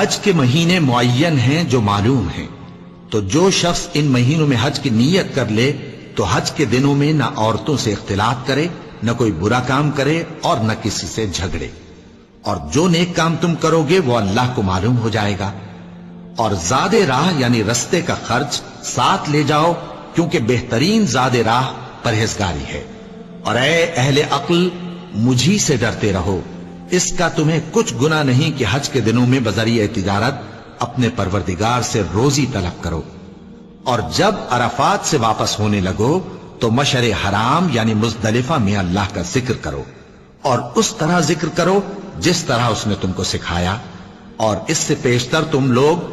हज के महीने मुअय्यन हैं जो मालूम हैं, तो जो शख्स इन महीनों में हज की नीयत कर ले तो हज के दिनों में न औरतों से इख्तिलात करे, न कोई बुरा काम करे और न किसी से झगड़े। और जो नेक काम तुम करोगे वो अल्लाह को मालूम हो जाएगा। और ज़ादे राह यानी रस्ते का खर्च साथ ले जाओ, क्योंकि बेहतरीन ज़ादे राह परहेजगारी है। और ए अहले अक्ल, मुझी से डरते रहो, इसका तुम्हें कुछ गुनाह नहीं कि हज के दिनों में बजरिए तिजारत अपने परवरदिगार से रोजी तलब करो। और जब अराफात से वापस होने लगो तो मशरे हराम यानी मुज़दलिफा में अल्लाह का जिक्र करो, और उस तरह जिक्र करो जिस तरह उसने तुमको सिखाया। और इससे पेशतर तुम लोग